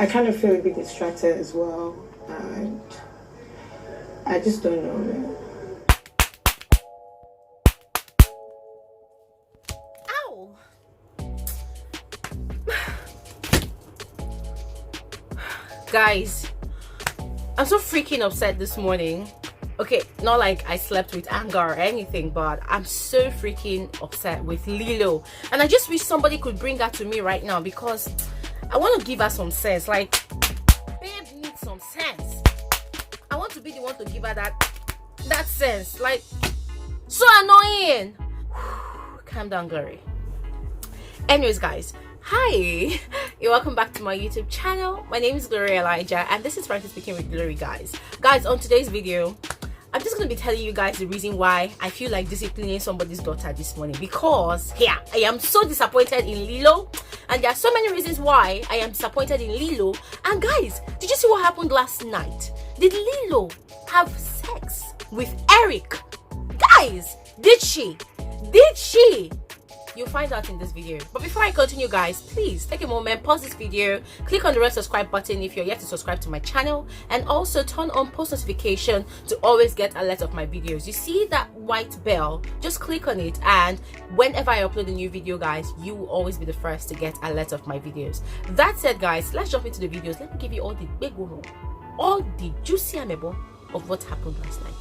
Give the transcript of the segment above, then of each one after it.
I kind of feel a bit distracted as well, and I just don't know, man. Ow! Guys, I'm so freaking upset this morning. Okay, not like I slept with anger or anything, but I'm so freaking upset with Lilo. And I just wish somebody could bring her to me right now, because I want to give her some sense. Like, babe needs some sense. I want to be the one to give her that sense. Like, so annoying. Calm down, Glory. Anyways, guys, hi, you're welcome back to my YouTube channel. My name is Bbnaija, and this is Frankly Speaking with Glory. Guys, on today's video, I'm just going to be telling you guys the reason why I feel like disciplining somebody's daughter this morning, because here I am so disappointed in Lilo, and there are so many reasons why I am disappointed in Lilo. And guys, did you see what happened last night? Did Lilo have sex with Eric? Guys, did she? You'll find out in this video. But before I continue, guys, please take a moment, pause this video, click on the red subscribe button if you're yet to subscribe to my channel, and also turn on post notification to always get alerts of my videos. You see that white bell? Just click on it, and whenever I upload a new video, guys, you will always be the first to get alerts of my videos. That said, guys, let's jump into the videos. Let me give you all the big one, all the juicy amebo of what happened last night.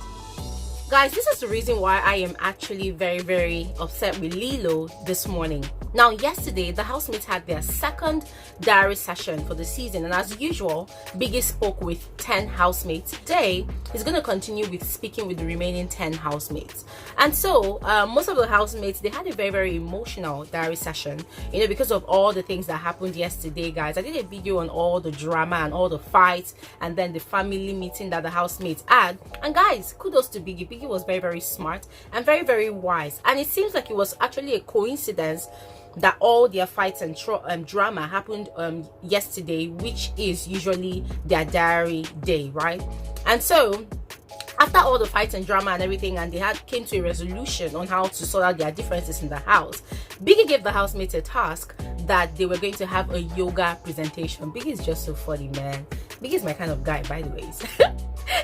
Guys, this is the reason why I am actually very upset with Lilo this morning. Now, yesterday, the housemates had their second diary session for the season, and as usual, Biggie spoke with 10 housemates. Today, he's going to continue with speaking with the remaining 10 housemates. And so, most of the housemates, they had a very emotional diary session, you know, because of all the things that happened yesterday, guys. I did a video on all the drama and all the fights, and then the family meeting that the housemates had. And guys, kudos to Biggie. Biggie was very smart and very wise, and it seems like it was actually a coincidence that all their fights and drama happened yesterday, which is usually their diary day, right? And so after all the fights and drama and everything, and they came to a resolution on how to sort out their differences in the house, Biggie gave the housemates a task that they were going to have a yoga presentation. Biggie is just so funny, man. Biggie is my kind of guy, by the way.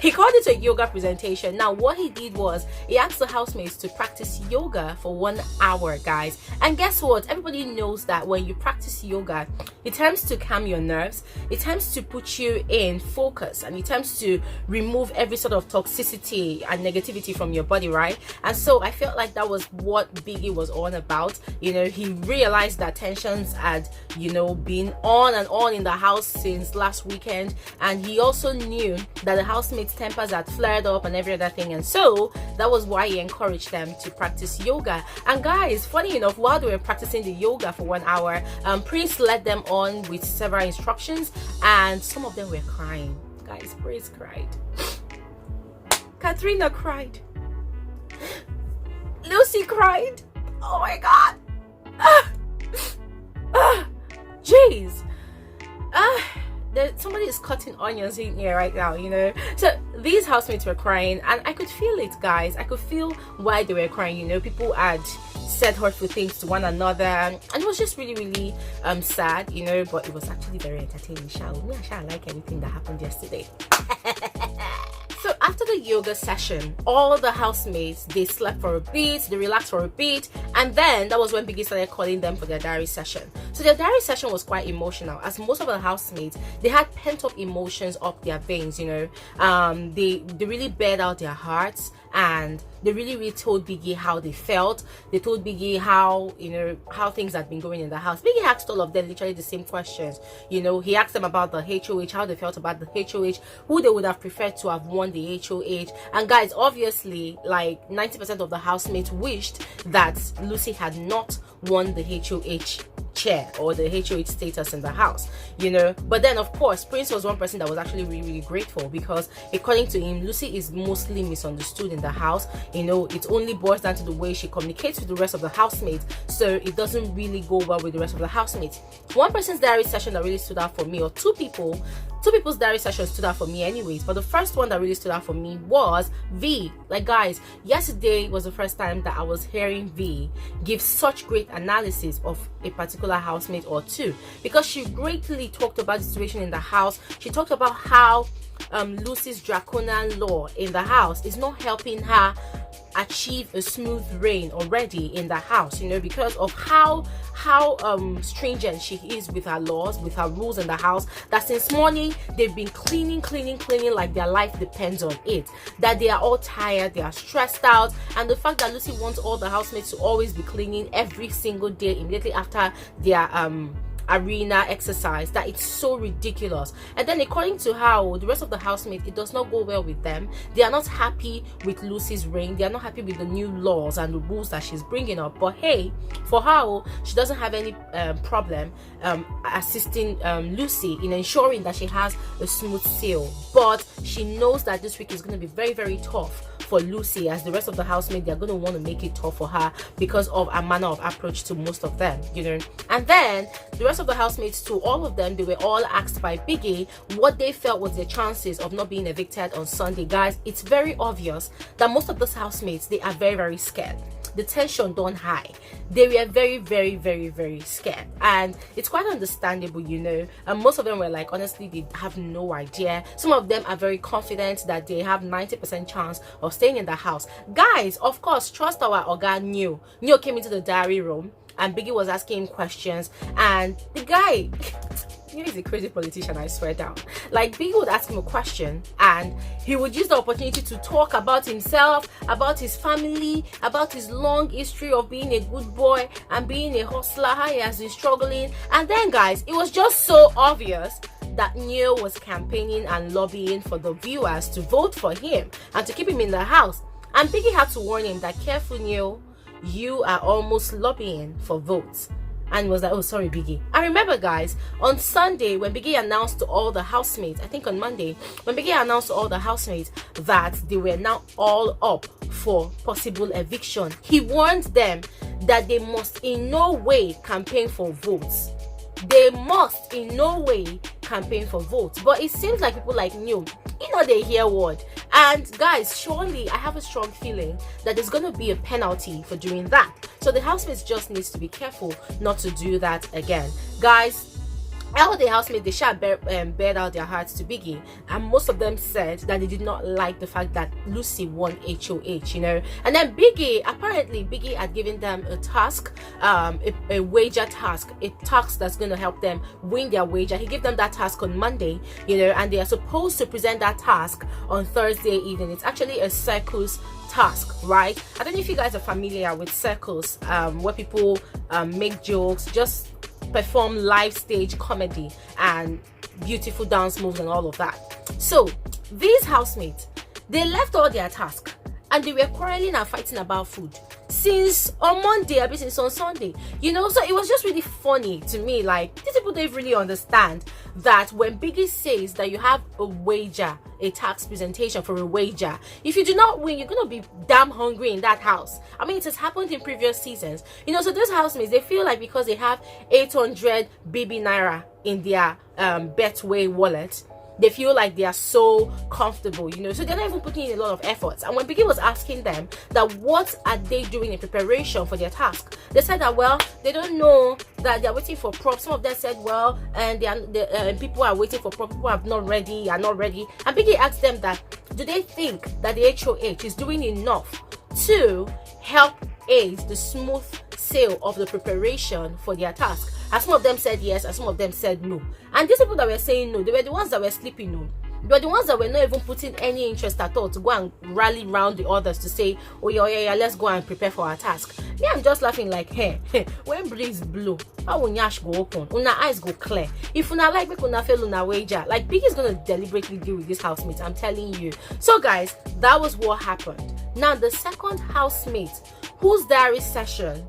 He called it a yoga presentation. Now, what he did was he asked the housemates to practice yoga for 1 hour, guys. And guess what? Everybody knows that when you practice yoga, it tends to calm your nerves. It tends to put you in focus, and it tends to remove every sort of toxicity and negativity from your body, right? And so I felt like that was what Biggie was on about. You know, he realized that tensions had, you know, been on and on in the house since last weekend, and he also knew that the housemates' tempers had flared up and every other thing, and so that was why he encouraged them to practice yoga. And guys, funny enough, while they were practicing the yoga for 1 hour, Prince led them on with several instructions, and some of them were crying. Guys, Prince cried, Katrina cried, Lucy cried. Oh my god. Jeez. Somebody is cutting onions in here right now, you know. So these housemates were crying, and I could feel it, guys. I could feel why they were crying, you know. People had said hurtful things to one another, and it was just really sad, you know. But it was actually very entertaining. I like anything that happened yesterday. So after the yoga session, all the housemates, they slept for a bit, they relaxed for a bit, and then that was when Biggie started calling them for their diary session. So their diary session was quite emotional, as most of the housemates, they had pent-up emotions up their veins, you know. They really bared out their hearts, and they really told Biggie how they felt. They told Biggie how, you know, how things had been going in the house. Biggie asked all of them literally the same questions. You know, he asked them about the HOH, how they felt about the HOH, who they would have preferred to have won the HOH. And guys, obviously, like 90% of the housemates wished that Lucy had not won the HOH chair or the HOH status in the house, you know. But then of course Prince was one person that was actually really grateful, because according to him, Lucy is mostly misunderstood in the house. You know, it only boils down to the way she communicates with the rest of the housemates, so it doesn't really go well with the rest of the housemates. One person's diary session that really stood out for me, or two people, Two people's diary sessions stood out for me anyways, but the first one that really stood out for me was V. Like guys, yesterday was the first time that I was hearing V give such great analysis of a particular housemate or two, because she greatly talked about the situation in the house. She talked about how Lucy's draconian law in the house is not helping her achieve a smooth reign already in the house, you know, because of how stringent she is with her laws, with her rules in the house, that since morning they've been cleaning like their life depends on it, that they are all tired, they are stressed out. And the fact that Lucy wants all the housemates to always be cleaning every single day immediately after their arena exercise, that it's so ridiculous. And then according to how the rest of the housemates, it does not go well with them. They are not happy with Lucy's reign, they are not happy with the new laws and the rules that she's bringing up. But hey, for her, she doesn't have any problem assisting Lucy in ensuring that she has a smooth sail. But she knows that this week is going to be very, very tough for Lucy, as the rest of the housemates, they're going to want to make it tough for her because of a manner of approach to most of them, you know. And then the rest of the housemates too, all of them, they were all asked by Biggie what they felt was their chances of not being evicted on Sunday. Guys, it's very obvious that most of those housemates, they are very, very scared. The tension done high. They were very, very, very, very scared, and it's quite understandable, you know. And most of them were like, honestly, they have no idea. Some of them are very confident that they have 90% chance of staying in the house. Guys, of course, trust our Oga Neo came into the diary room and Biggie was asking him questions, and the guy he's a crazy politician, I swear down. Like, Biggie would ask him a question and he would use the opportunity to talk about himself, about his family, about his long history of being a good boy and being a hustler, how he has been struggling. And then guys, it was just so obvious that Neo was campaigning and lobbying for the viewers to vote for him and to keep him in the house. And Biggie had to warn him that, careful Neo, you are almost lobbying for votes. And was like, oh sorry Biggie. I remember guys, on Sunday when Biggie announced to all the housemates, I think on Monday, when Biggie announced to all the housemates that they were now all up for possible eviction, he warned them that they must in no way campaign for votes. They must in no way campaign for votes. But it seems like people like Neo, they hear word. And guys, surely I have a strong feeling that there's going to be a penalty for doing that. So the housemates just needs to be careful not to do that again. Guys, all the housemates, they shall bared out their hearts to Biggie, and most of them said that they did not like the fact that Lucy won HOH, you know. And then Biggie had given them a task, a wager task, a task that's going to help them win their wager. He gave them that task on Monday, you know, and they are supposed to present that task on Thursday evening. It's actually a circus task, right? I don't know if you guys are familiar with circus, where people make jokes, just perform live stage comedy and beautiful dance moves and all of that. So these housemates, they left all their tasks and they were quarreling and fighting about food since on Monday, I mean since on Sunday, you know. So it was just really funny to me. Like, these people don't really understand that when Biggie says that you have a wager, a tax presentation for a wager, if you do not win, you're gonna be damn hungry in that house. I mean, it has happened in previous seasons, you know. So those housemates, they feel like because they have 800 Bbnaija in their Betway wallet, they feel like they are so comfortable, you know. So they're not even putting in a lot of efforts. And when Biggie was asking them that what are they doing in preparation for their task, they said that, well, they don't know, that they're waiting for props. Some of them said, well, and people are waiting for props, people are not ready. And Biggie asked them that, do they think that the HOH is doing enough to help aid the smooth sail of the preparation for their task? And some of them said yes, and some of them said no. And these people that were saying no, they were the ones that were sleeping no. They were the ones that were not even putting any interest at all to go and rally around the others to say, oh yeah, let's go and prepare for our task. Me, I'm just laughing like, hey, when breeze blow, how will nyash go open, una eyes go clear. If una like, make una fail una wager. Like, Biggie's gonna deliberately deal with this housemate, I'm telling you. So guys, that was what happened. Now the second housemate whose diary session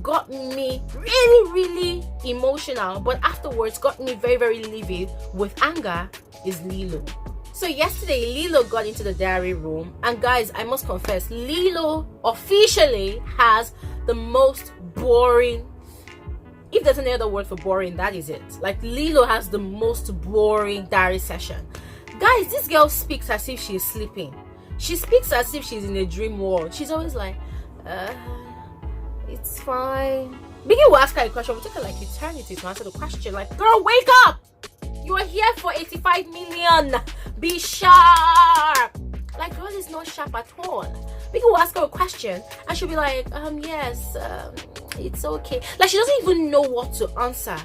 got me really, really emotional, but afterwards got me very, very livid with anger, is Lilo. So yesterday, Lilo got into the diary room, and guys, I must confess, Lilo officially has the most boring if there's any other word for boring, that is it. Like, Lilo has the most boring diary session. Guys, this girl speaks as if she's sleeping. She speaks as if she's in a dream world. She's always like, it's fine. Biggie will ask her a question. It will take her like eternity to answer the question. Like, girl, wake up! You are here for 85 million. Be sharp. Like, girl is not sharp at all. Biggie will ask her a question and she'll be like, yes, it's okay. Like, she doesn't even know what to answer.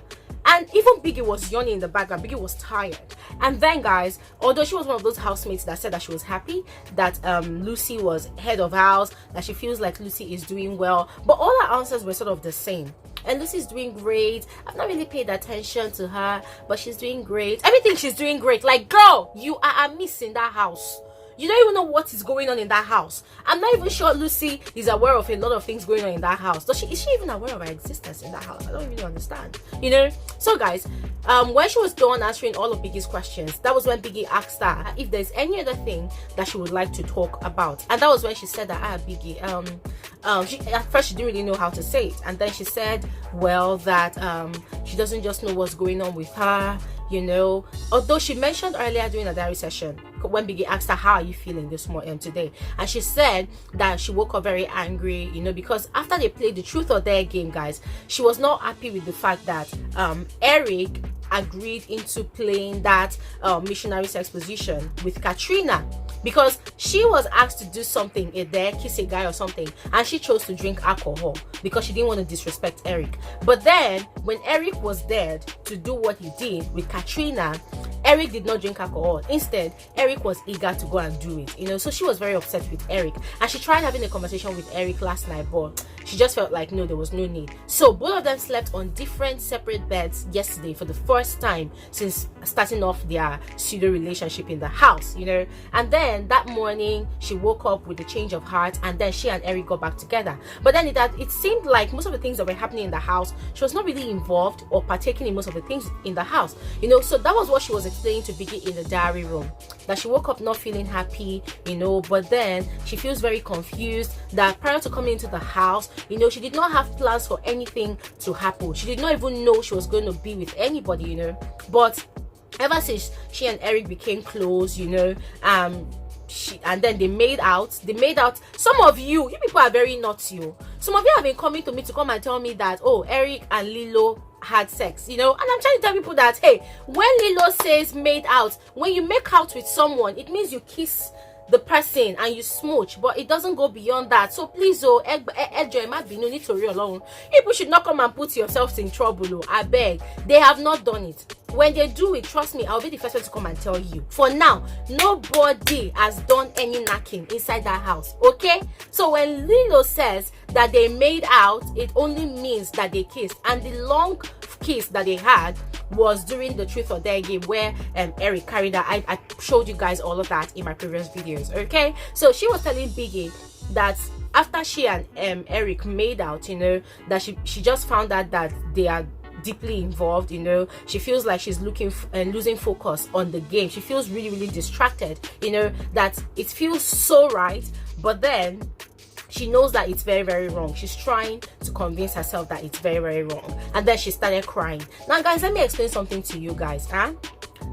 And even Biggie was yawning in the background. Biggie was tired. And then, guys, although she was one of those housemates that said that she was happy that Lucy was head of house, that she feels like Lucy is doing well, but all her answers were sort of the same. And Lucy's doing great. I've not really paid attention to her, but she's doing great. Everything she's doing great. Like, girl, you are a miss in that house. You don't even know what is going on in that house. I'm not even sure Lucy is aware of a lot of things going on in that house. Is she even aware of her existence in that house? I don't really understand. You know? So, guys, when she was done answering all of Biggie's questions, that was when Biggie asked her if there's any other thing that she would like to talk about. And that was when she said that, Biggie, at first she didn't really know how to say it. And then she said, well, that she doesn't just know what's going on with her, you know. Although she mentioned earlier during a diary session, when Biggie asked her, how are you feeling this morning today, and she said that she woke up very angry, you know, because after they played the truth or dare game, guys, she was not happy with the fact that Eric agreed into playing that missionary sex position with Katrina, because she was asked to do something there, kiss a guy or something, and she chose to drink alcohol because she didn't want to disrespect Eric. But then when Eric was there to do what he did with Katrina, Eric did not drink alcohol. Instead, Eric was eager to go and do it, you know. So she was very upset with Eric, and she tried having a conversation with Eric last night, but she just felt like no, there was no need. So both of them slept on different separate beds yesterday for the first time since starting off their pseudo relationship in the house, you know. And then that morning she woke up with a change of heart, and then she and Eric got back together. But then it seemed like most of the things that were happening in the house, she was not really involved or partaking in most of the things in the house, you know. So that was what she was explaining to Biggie in the diary room, that she woke up not feeling happy, you know, but then she feels very confused that prior to coming into the house, you know, she did not have plans for anything to happen. She did not even know she was going to be with anybody, you know. But ever since she and Eric became close, you know, and then they made out. Some of you people are very naughty. Some of you have been coming to me to come and tell me that, oh, Eric and Lilo had sex, you know. And I'm trying to tell people that, hey, when Lilo says made out, when you make out with someone, it means you kiss the person and you smooch, but it doesn't go beyond that. So please, people should not come and put yourselves in trouble. I beg. They have not done it. When they do it, trust me, I'll be the first one to come and tell you. For now, nobody has done any knacking inside that house, okay? So when Lilo says that they made out, it only means that they kissed. And the long kiss that they had was during the truth or dare game where Eric carried her. I showed you guys all of that in my previous videos, okay? So she was telling Biggie that after she and Eric made out, you know, that she just found out that they are deeply involved, you know. She feels like she's losing focus on the game. She feels really, really distracted, you know, that it feels so right, but then she knows that it's very, very wrong. She's trying to convince herself that it's very, very wrong. And then she started crying. Now, guys, let me explain something to you guys.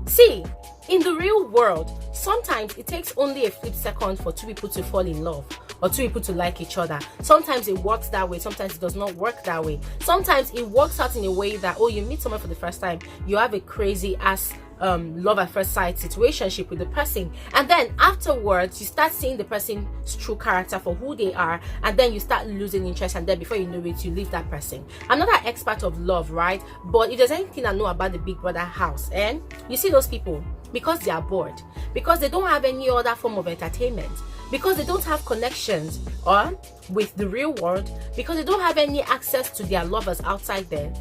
See, in the real world, sometimes it takes only a flip second for two people to fall in love or two people to like each other. Sometimes it works that way. Sometimes it does not work that way. Sometimes it works out in a way that, oh, you meet someone for the first time, you have a crazy ass love at first sight situationship with the person, and then afterwards you start seeing the person's true character for who they are, and then you start losing interest, and then before you know it, you leave that person. I'm not an expert of love, right? But if there's anything I know about the Big Brother house, and you see those people, because they are bored, because they don't have any other form of entertainment, because they don't have connections or with the real world, because they don't have any access to their lovers outside there,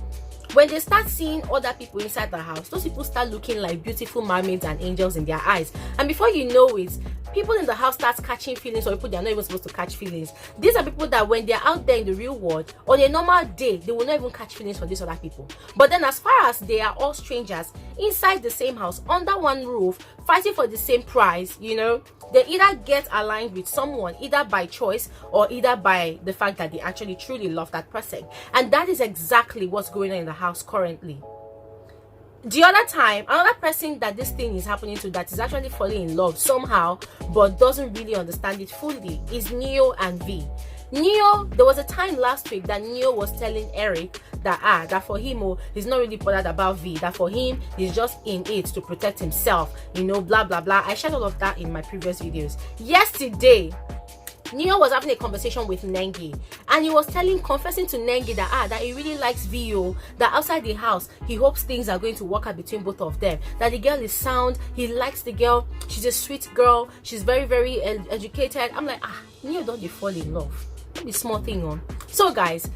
when they start seeing other people inside the house, those people start looking like beautiful mermaids and angels in their eyes, and before you know it, people in the house start catching feelings for people they are not even supposed to catch feelings. These are people that when they're out there in the real world, on a normal day, they will not even catch feelings for these other people. But then as far as they are all strangers inside the same house, under one roof, fighting for the same prize, you know, they either get aligned with someone, either by choice or either by the fact that they actually truly love that person. And that is exactly what's going on in the house currently. The other time, another person that this thing is happening to, that is actually falling in love somehow but doesn't really understand it fully, is Neo and V. Neo, there was a time last week that Neo was telling Eric that for him, he's not really bothered about V, that for him, he's just in it to protect himself, you know, blah blah blah. I shared all of that in my previous videos. Yesterday, Neo was having a conversation with NENGI, and he was confessing to NENGI that he really likes VO, that outside the house he hopes things are going to work out between both of them, that the girl is sound, he likes the girl, she's a sweet girl, she's very very educated. I'm like, Neo, don't you fall in love? Don't be small thing on. So guys,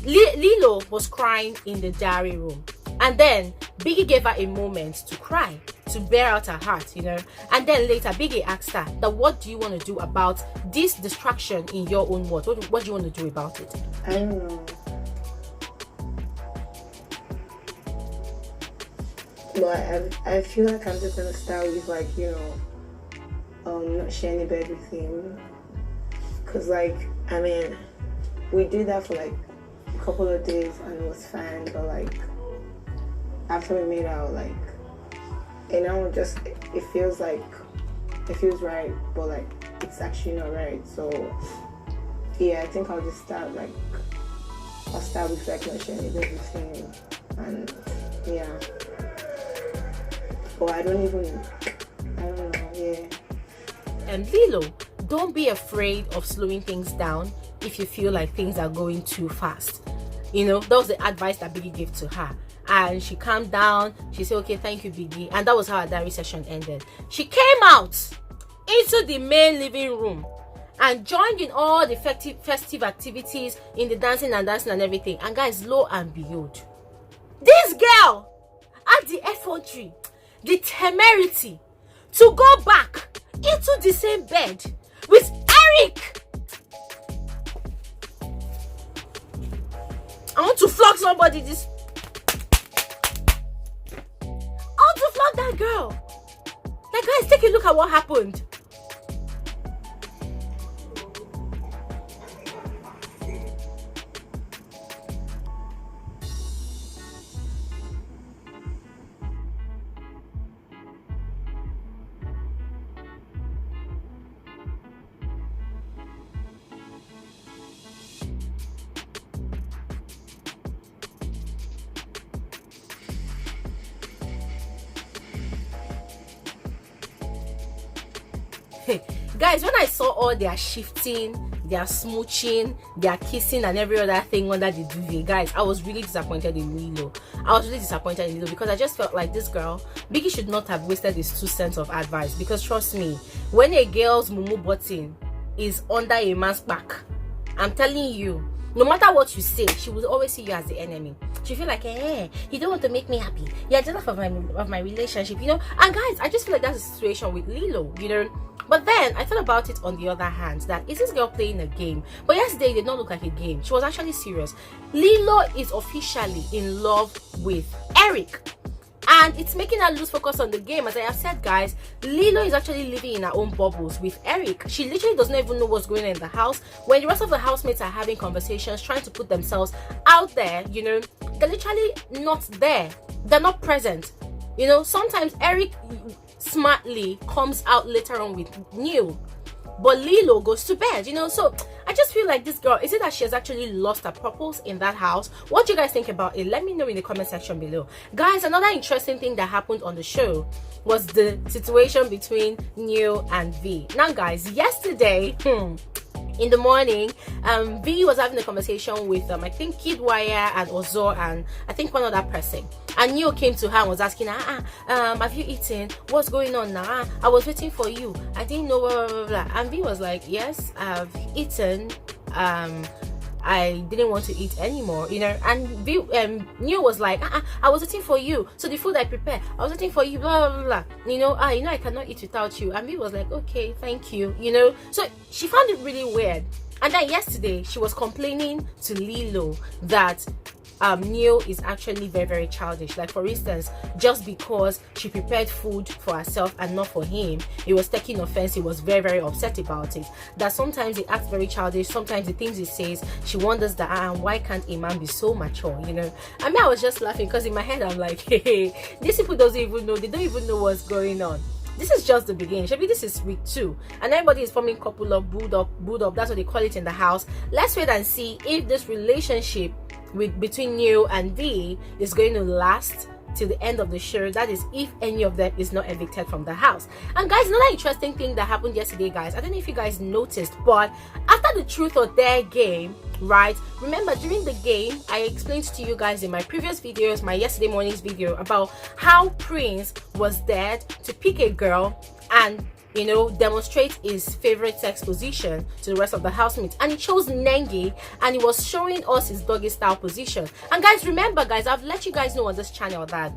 Lilo was crying in the diary room, and then Biggie gave her a moment to cry, to bear out her heart, you know. And then later Biggie asked her that, what do you want to do about this distraction in your own words? What do you want to do about it? I don't know. But I feel like I'm just gonna start with, like, you know, not sharing a bed with him, cause like, I mean, we did that for like a couple of days and it was fine, but like after we made out, like, you know, just it feels right, but like it's actually not right. So yeah, I think I'll just start with like not sharing a bed with him, and yeah. But I don't know, yeah. And Lilo, don't be afraid of slowing things down if you feel like things are going too fast. You know, that was the advice that Biggie gave to her. And she calmed down. She said, okay, thank you, Biggie. And that was how our diary session ended. She came out into the main living room and joined in all the festive activities, in the dancing and everything. And guys, lo and behold, this girl had the effrontery, the temerity to go back into the same bed with Eric. I want to flog somebody this. I want to flog that girl. Like, guys, take a look at what happened. Guys, when I saw all their shifting, their smooching, their kissing and every other thing under the duvet, guys, I was really disappointed in Lilo. Because I just felt like this girl, Biggie should not have wasted his 2 cents of advice. Because trust me, when a girl's mumu button is under a man's back, I'm telling you, no matter what you say, she will always see you as the enemy. She feel like, you don't want to make me happy. You're jealous of my relationship, you know. And guys, I just feel like that's the situation with Lilo, you know. But then I thought about it on the other hand, that is this girl playing a game? But yesterday it did not look like a game. She was actually serious. Lilo is officially in love with Eric, and it's making her lose focus on the game. As I have said, guys, Lilo is actually living in her own bubbles with Eric. She literally doesn't even know what's going on in the house. When the rest of the housemates are having conversations, trying to put themselves out there, you know, they're literally not there. They're not present. You know, sometimes Eric smartly comes out later on with Neil, but Lilo goes to bed, you know. So I just feel like this girl, is it that she has actually lost her purpose in that house? What do you guys think about it? Let me know in the comment section below. Guys, another interesting thing that happened on the show was the situation between Neil and V. Now guys, yesterday in the morning, V was having a conversation with I think Kid Wire and Ozo and I think one other person. And Neo came to her and was asking her, have you eaten? What's going on now? I was waiting for you. I didn't know, blah, blah, blah, blah. And V was like, yes, I've eaten. I didn't want to eat anymore, you know. And Neo was like, I was waiting for you, so the food I prepared, I was waiting for you, blah blah blah, you know. I cannot eat without you. And V was like, okay, thank you, you know. So she found it really weird. And then yesterday she was complaining to Lilo that Neo is actually very, very childish. Like, for instance, just because she prepared food for herself and not for him, it was taking offense. He was very, very upset about it. That sometimes he acts very childish. Sometimes the things he says, she wonders that why can't a man be so mature, you know. I mean, I was just laughing because in my head I'm like, hey, these people doesn't even know, they don't even know what's going on. This is just the beginning. Maybe this is week 2 and everybody is forming couple up, booed up. That's what they call it in the house. Let's wait and see if this relationship between Neo and V is going to last till the end of the show. That is, if any of them is not evicted from the house. And guys, another interesting thing that happened yesterday, guys, I don't know if you guys noticed, but after the truth or dare game, right, remember during the game I explained to you guys in my previous videos, my yesterday morning's video, about how Prince was there to pick a girl and, you know, demonstrate his favorite sex position to the rest of the housemates, and he chose NENGI, and he was showing us his doggy style position. And guys, remember guys, I've let you guys know on this channel that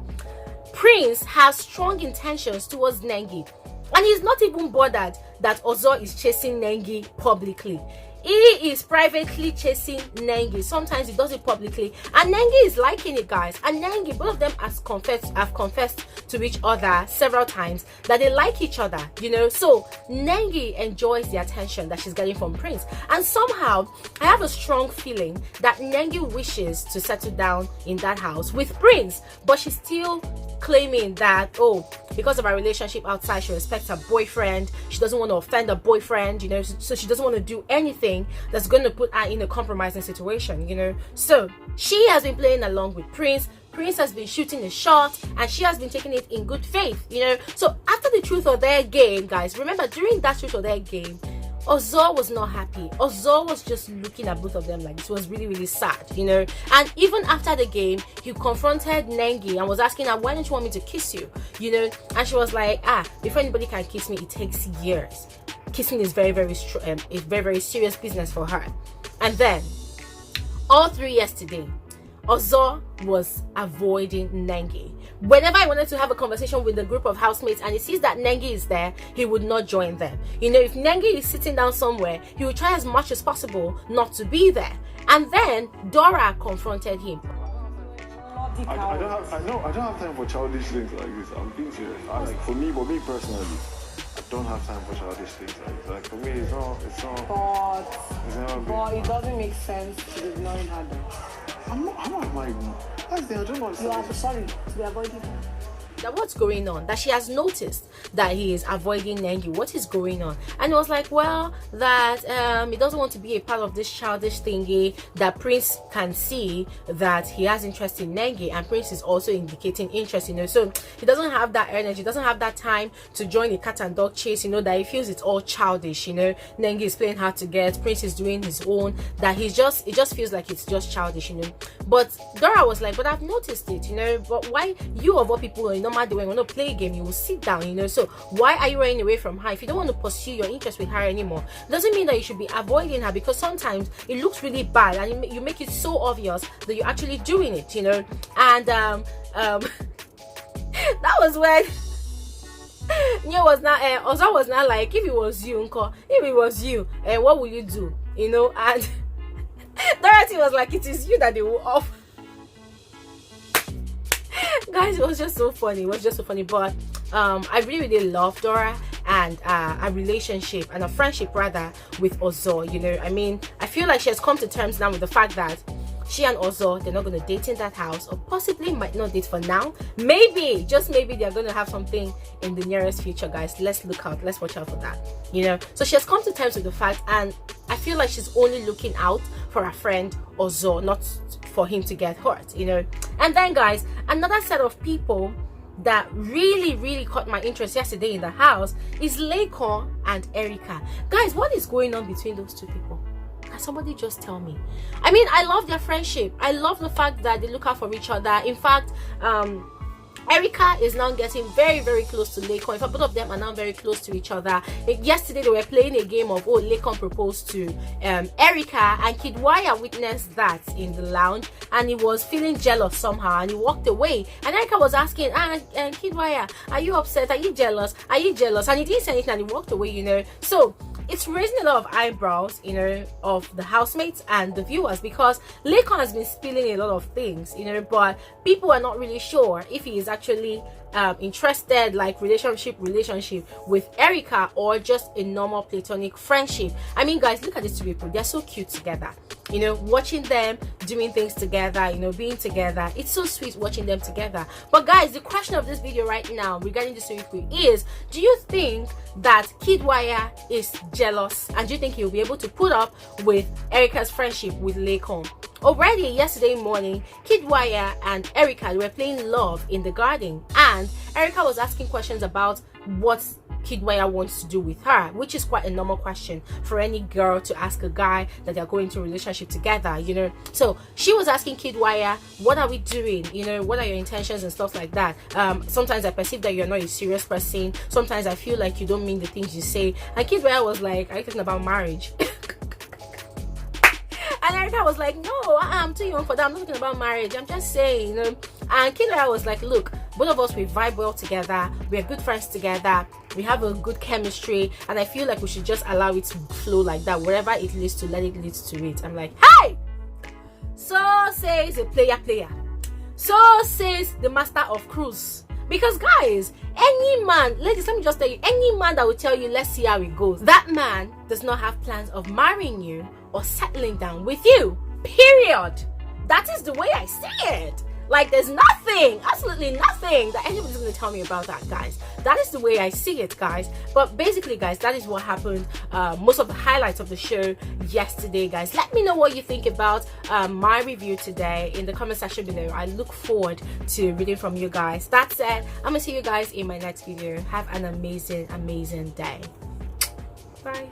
Prince has strong intentions towards NENGI, and he's not even bothered that Ozo is chasing NENGI publicly. He is privately chasing NENGI. Sometimes he does it publicly, and NENGI is liking it, guys. And NENGI, both of them have confessed to each other several times that they like each other, you know. So NENGI enjoys the attention that she's getting from Prince, and somehow I have a strong feeling that NENGI wishes to settle down in that house with Prince, but she's still claiming that, oh, because of our relationship outside, she respects her boyfriend, she doesn't want to offend her boyfriend, you know, so she doesn't want to do anything that's going to put her in a compromising situation, you know. So she has been playing along with Prince. Prince has been shooting a shot, and she has been taking it in good faith, you know. So after the truth or dare game, guys, remember during that truth or dare game, Ozo was not happy. Ozo was just looking at both of them like this was really, really sad, you know. And even after the game, he confronted NENGI and was asking her, why don't you want me to kiss you, you know. And she was like, before anybody can kiss me, it takes years. Kissing is very, very serious business for her. And then all through yesterday, Ozo was avoiding NENGI. Whenever I wanted to have a conversation with the group of housemates and he sees that NENGI is there, he would not join them. You know, if NENGI is sitting down somewhere, he would try as much as possible not to be there. And then Dora confronted him. I don't have time for childish things like this. I'm being serious. For me personally, I don't have time for childish things like this. Like, for me, it's not. But it doesn't make sense to ignore her. How am I? That's the, I don't know. You are sorry to be avoiding her. That what's going on, that she has noticed that he is avoiding NENGI. What is going on? And it was like, well, that he doesn't want to be a part of this childish thingy, that Prince can see that he has interest in NENGI, and Prince is also indicating interest, you know. So he doesn't have that energy, doesn't have that time to join a cat and dog chase, you know, that he feels it's all childish, you know. NENGI is playing hard to get, Prince is doing his own, that it just feels like it's just childish, you know. But Dora was like, but I've noticed it, you know. But why, you of all people, you know, when you want to play a game, you will sit down, you know. So why are you running away from her? If you don't want to pursue your interest with her anymore, it doesn't mean that you should be avoiding her, because sometimes it looks really bad and you make it so obvious that you're actually doing it, you know. And that was when Ozo was not like, if it was you, Uncle, if it was you, what will you do, you know. And Dorothy was like, it is you that they will off. Guys, it was just so funny. But I really love Dora and a relationship and a friendship rather with Ozo, you know. I mean, I feel like she has come to terms now with the fact that she and Ozo, they're not going to date in that house, or possibly might not date for now. Maybe, just maybe, they're going to have something in the nearest future, guys. Let's look out, let's watch out for that, you know. So she has come to terms with the fact, and I feel like she's only looking out for her friend Ozo, not for him to get hurt, you know. And then, guys, another set of people that really caught my interest yesterday in the house is Lekon and Erica. Guys, what is going on between those two people? Can somebody just tell me? I mean, I love their friendship. I love the fact that they look out for each other. In fact, Erica is now getting very, very close to Laycon. In fact, both of them are now very close to each other. Yesterday, they were playing a game of, oh, Laycon proposed to Erica, and Kidwaya witnessed that in the lounge, and he was feeling jealous somehow, and he walked away. And Erica was asking, Kidwaya, are you upset? Are you jealous? Are you jealous? And he didn't say anything, and he walked away, you know. So it's raising a lot of eyebrows, you know, of the housemates and the viewers, because Laycon has been spilling a lot of things, you know, but people are not really sure if he is actually interested, like relationship with Erica, or just a normal platonic friendship. I mean, guys, look at these two people. They're so cute together, you know, watching them doing things together, you know, being together. It's so sweet watching them together. But guys, the question of this video right now regarding this story is, do you think that Kidwaya is jealous, and do you think he'll be able to put up with Erica's friendship with Laycon? Already yesterday morning, Kidwaya and Erica were playing love in the garden, and Erica was asking questions about what Kidwaya wants to do with her, which is quite a normal question for any girl to ask a guy that they're going into a relationship together, you know. So she was asking Kidwaya, what are we doing, you know, what are your intentions and stuff like that. Sometimes I perceive that you're not a serious person, sometimes I feel like you don't mean the things you say. And Kidwaya was like, are you talking about marriage? And Erica was like, no, I'm too young for that, I'm not talking about marriage, I'm just saying, you know. And Kidwaya was like, look, both of us, we vibe well together, we're good friends together, we have a good chemistry, and I feel like we should just allow it to flow like that. Wherever it leads to, let it lead to it. I'm like, hey! So says a player. So says the master of cruise. Because guys, any man, ladies, let me just tell you, any man that will tell you, let's see how it goes, that man does not have plans of marrying you or settling down with you. Period. That is the way I see it. Like, there's nothing, absolutely nothing that anybody's going to tell me about that, guys. That is the way I see it, guys. But basically, guys, that is what happened. Most of the highlights of the show yesterday, guys. Let me know what you think about my review today in the comment section below. I look forward to reading from you guys. That said, I'm going to see you guys in my next video. Have an amazing, amazing day. Bye.